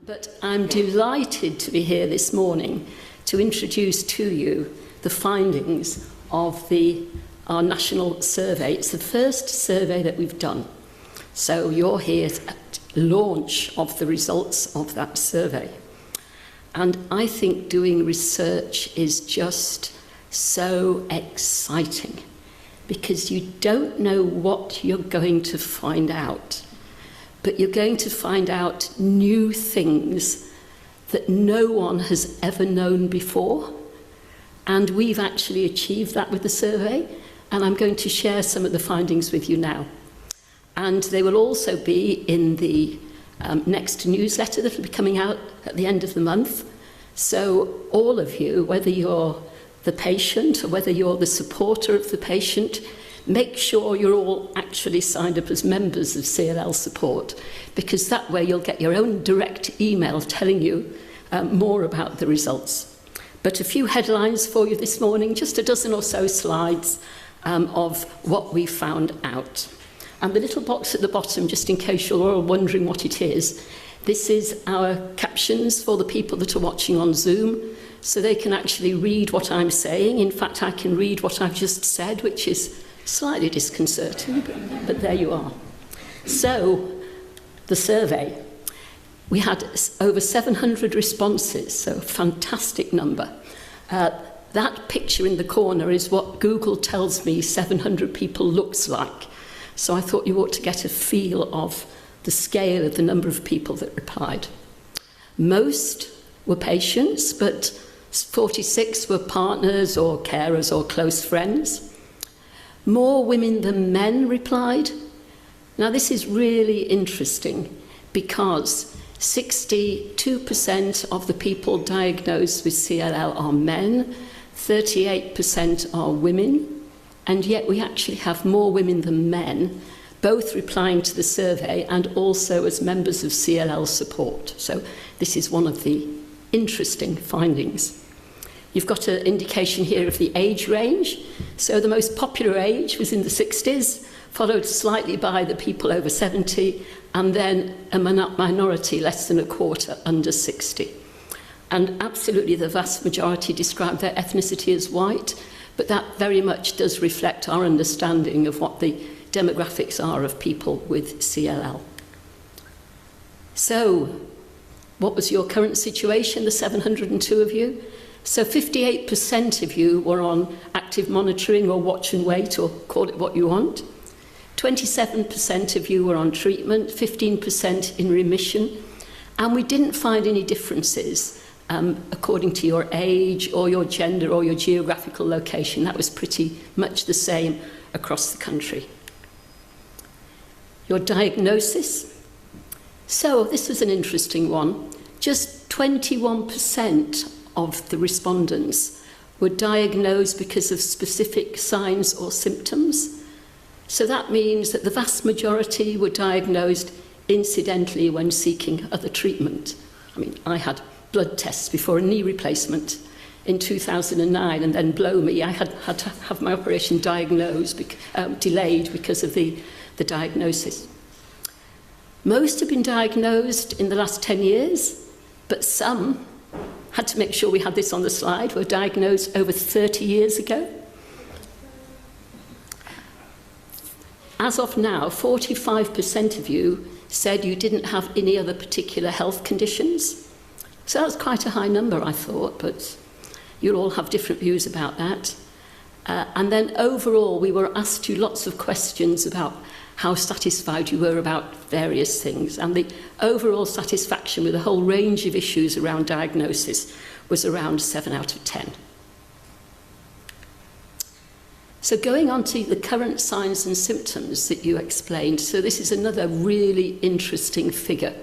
But I'm delighted to be here this morning to introduce to you the findings of our national survey. It's the first survey that we've done. So you're here at launch of the results of that survey. And I think doing research is just so exciting because you don't know what you're going to find out. But you're going to find out new things that no one has ever known before. And we've actually achieved that with the survey. And I'm going to share some of the findings with you now. And they will also be in the next newsletter that will be coming out at the end of the month. So all of you, whether you're the patient or whether you're the supporter of the patient, make sure you're all actually signed up as members of CLL Support, because that way you'll get your own direct email telling you more about the results. But a few headlines for you this morning, just a dozen or so slides of what we found out. And the little box at the bottom, just in case you're all wondering what it is, this is our captions for the people that are watching on Zoom, so they can actually read what I'm saying. In fact, I can read what I've just said, which is slightly disconcerting, but there you are. So, the survey. We had over 700 responses, so a fantastic number. That picture in the corner is what Google tells me 700 people looks like. So I thought you ought to get a feel of the scale of the number of people that replied. Most were patients, but 46 were partners or carers or close friends. More women than men replied. Now this is really interesting because 62% of the people diagnosed with CLL are men, 38% are women, and yet we actually have more women than men, both replying to the survey and also as members of CLL Support. So this is one of the interesting findings. You've got an indication here of the age range. So the most popular age was in the 60s, followed slightly by the people over 70, and then a minority, less than a quarter, under 60. And absolutely the vast majority described their ethnicity as white, but that very much does reflect our understanding of what the demographics are of people with CLL. So, what was your current situation, the 702 of you? So 58% of you were on active monitoring or watch and wait, or call it what you want. 27% of you were on treatment, 15% in remission, and we didn't find any differences according to your age or your gender or your geographical location. That was pretty much the same across the country. Your diagnosis. So this was an interesting one. Just 21% of the respondents were diagnosed because of specific signs or symptoms. So that means that the vast majority were diagnosed incidentally when seeking other treatment. I mean, I had blood tests before a knee replacement in 2009, and then blow me, I had to have my operation delayed because of the diagnosis. Most have been diagnosed in the last 10 years, but some, had to make sure we had this on the slide, were diagnosed over 30 years ago. As of now, 45% of you said you didn't have any other particular health conditions. So that's quite a high number, I thought, but you'll all have different views about that. And then overall, we were asked you lots of questions about how satisfied you were about various things. And the overall satisfaction with a whole range of issues around diagnosis was around 7 out of 10. So going on to the current signs and symptoms that you explained, so this is another really interesting figure.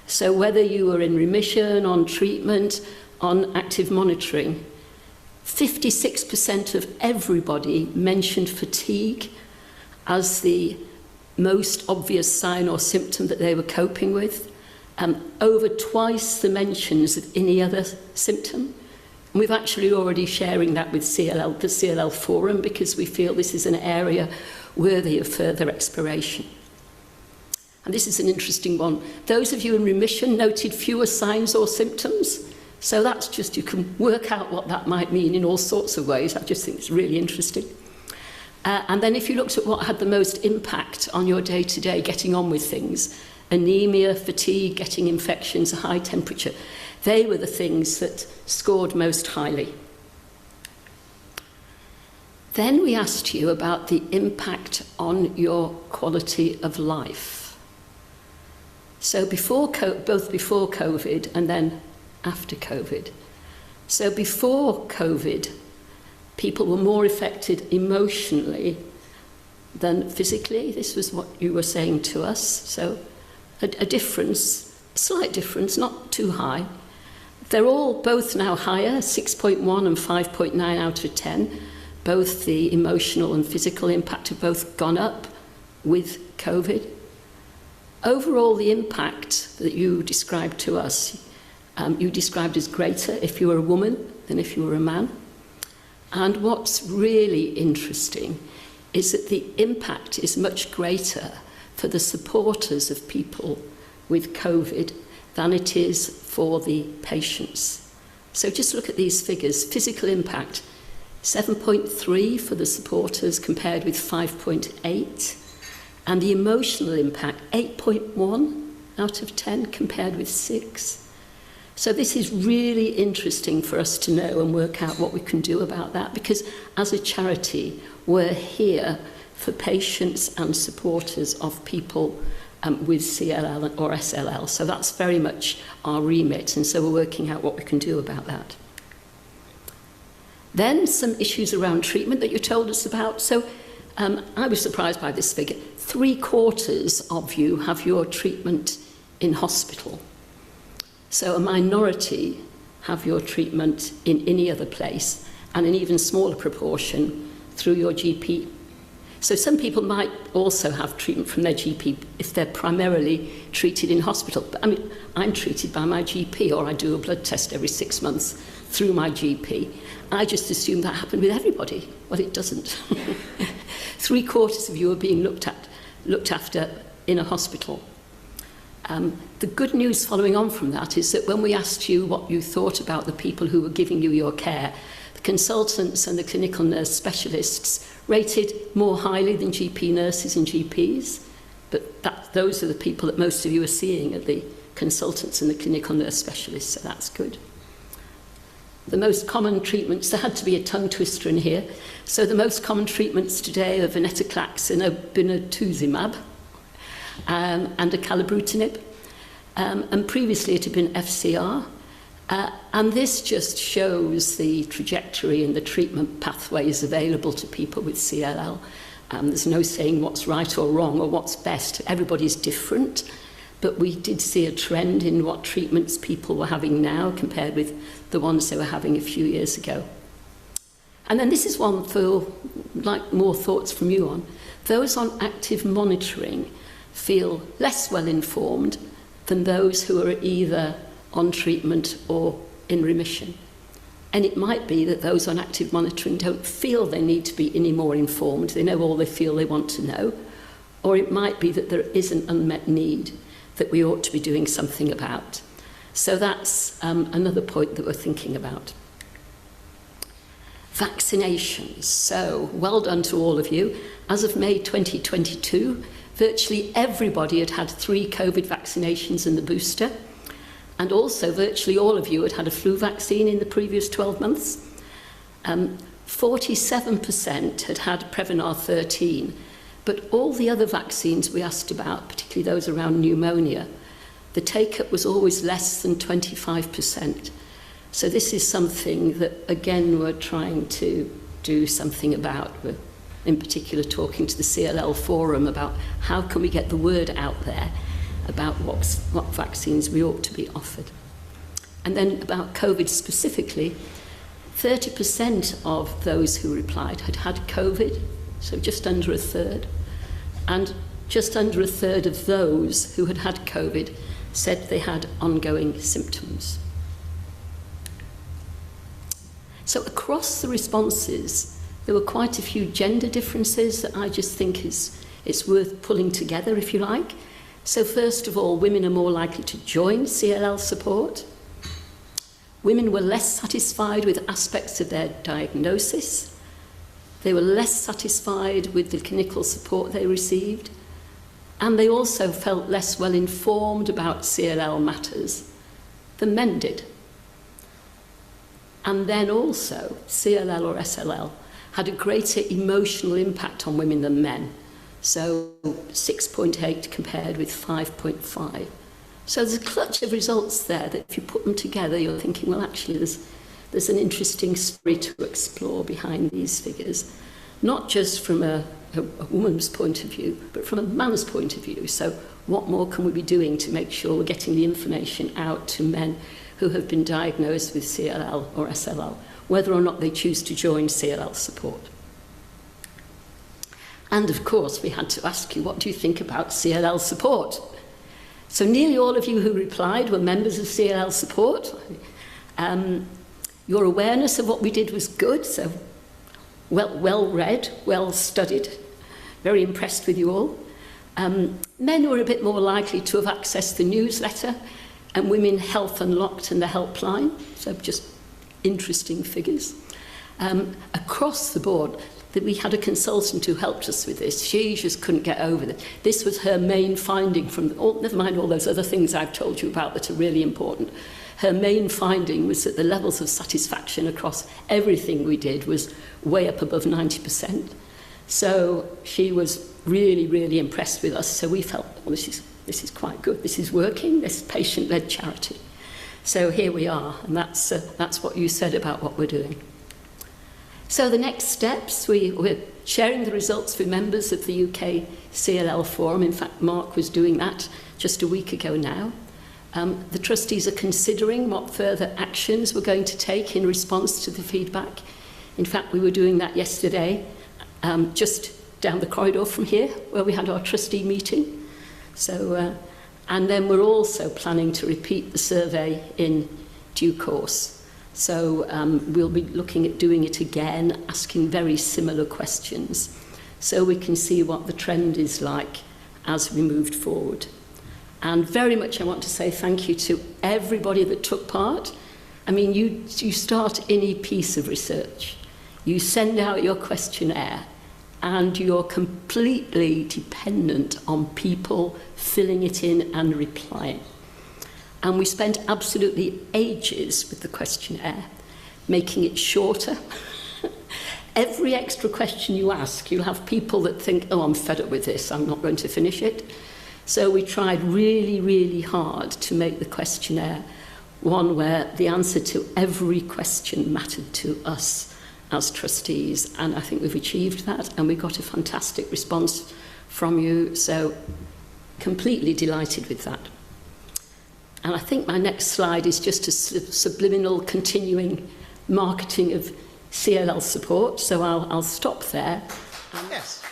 So whether you were in remission, on treatment, on active monitoring, 56% of everybody mentioned fatigue as the most obvious sign or symptom that they were coping with, over twice the mentions of any other symptom. And we've actually already sharing that with CLL, the CLL Forum, because we feel this is an area worthy of further exploration. And this is an interesting one. Those of you in remission noted fewer signs or symptoms. So that's just, you can work out what that might mean in all sorts of ways. I just think it's really interesting. And then if you looked at what had the most impact on your day-to-day getting on with things, anemia, fatigue, getting infections, a high temperature, they were the things that scored most highly. Then we asked you about the impact on your quality of life. So both before COVID and then after COVID. So before COVID, people were more affected emotionally than physically. This was what you were saying to us. So a difference, slight difference, not too high. They're both now higher, 6.1 and 5.9 out of 10. Both the emotional and physical impact have both gone up with COVID. Overall, the impact that you described to us, you described as greater if you were a woman than if you were a man. And what's really interesting is that the impact is much greater for the supporters of people with COVID than it is for the patients. So just look at these figures. Physical impact, 7.3 for the supporters compared with 5.8. And the emotional impact, 8.1 out of 10 compared with 6. So this is really interesting for us to know and work out what we can do about that, because as a charity, we're here for patients and supporters of people with CLL or SLL. So that's very much our remit, and so we're working out what we can do about that. Then some issues around treatment that you told us about. So I was surprised by this figure. 3/4 of you have your treatment in hospital. So a minority have your treatment in any other place, and an even smaller proportion through your GP. So some people might also have treatment from their GP if they're primarily treated in hospital. But I mean, I'm treated by my GP, or I do a blood test every 6 months through my GP. I just assume that happened with everybody. Well, it doesn't. 3/4 of you are being looked after in a hospital. The good news following on from that is that when we asked you what you thought about the people who were giving you your care, the consultants and the clinical nurse specialists rated more highly than GP nurses and GPs, but those are the people that most of you are seeing, are the consultants and the clinical nurse specialists, so that's good. The most common treatments, there had to be a tongue twister in here, so the most common treatments today are venetoclax and obinutuzumab, and acalabrutinib, and previously it had been FCR, and this just shows the trajectory and the treatment pathways available to people with CLL. There's no saying what's right or wrong or what's best. Everybody's different, but we did see a trend in what treatments people were having now compared with the ones they were having a few years ago. And then this is one for like more thoughts from you on. Those on active monitoring feel less well informed than those who are either on treatment or in remission. And it might be that those on active monitoring don't feel they need to be any more informed. They know all they feel they want to know. Or it might be that there is an unmet need that we ought to be doing something about. So that's another point that we're thinking about. Vaccinations. So well done to all of you. As of May 2022, virtually everybody had had 3 COVID vaccinations and the booster. And also virtually all of you had had a flu vaccine in the previous 12 months. 47% had had Prevnar 13. But all the other vaccines we asked about, particularly those around pneumonia, the take-up was always less than 25%. So this is something that, again, we're trying to do something about. We're in particular talking to the CLL Forum about how can we get the word out there about what vaccines we ought to be offered. And then about COVID specifically, 30% of those who replied had had COVID, so just under a third. And just under a third of those who had had COVID said they had ongoing symptoms. So across the responses, there were quite a few gender differences that I just think it's worth pulling together, if you like. So first of all, women are more likely to join CLL support. Women were less satisfied with aspects of their diagnosis. They were less satisfied with the clinical support they received. And they also felt less well informed about CLL matters than men did. And then also, CLL or SLL had a greater emotional impact on women than men. So 6.8 compared with 5.5. So there's a clutch of results there that if you put them together, you're thinking, well, actually, there's an interesting story to explore behind these figures, not just from a woman's point of view, but from a man's point of view. So what more can we be doing to make sure we're getting the information out to men who have been diagnosed with CLL or SLL, whether or not they choose to join CLL support? And of course, we had to ask you, what do you think about CLL support? So nearly all of you who replied were members of CLL support. Your awareness of what we did was good, so well read, well studied. Very impressed with you all. Men were a bit more likely to have accessed the newsletter, and women Health Unlocked and the helpline, so just interesting figures. Across the board, that we had a consultant who helped us with this. She just couldn't get over it. This was her main finding from, never mind all those other things I've told you about that are really important. Her main finding was that the levels of satisfaction across everything we did was way up above 90%. So she was really, really impressed with us. So we felt, well, this is quite good. This is working, this patient-led charity. So here we are, and that's what you said about what we're doing. So the next steps, we're sharing the results with members of the UK CLL Forum. In fact, Mark was doing that just a week ago now. The trustees are considering what further actions we're going to take in response to the feedback. In fact, we were doing that yesterday, just down the corridor from here, where we had our trustee meeting. So, and then we're also planning to repeat the survey in due course. So we'll be looking at doing it again, asking very similar questions, so we can see what the trend is like as we moved forward. And very much I want to say thank you to everybody that took part. I mean, you start any piece of research, you send out your questionnaire, and you're completely dependent on people filling it in and replying. And we spent absolutely ages with the questionnaire, making it shorter. Every extra question you ask, you'll have people that think, oh, I'm fed up with this, I'm not going to finish it. So we tried really, really hard to make the questionnaire one where the answer to every question mattered to us as trustees. And I think we've achieved that, and we got a fantastic response from you. So completely delighted with that. And I think my next slide is just a subliminal continuing marketing of CLL support. So I'll stop there. Yes.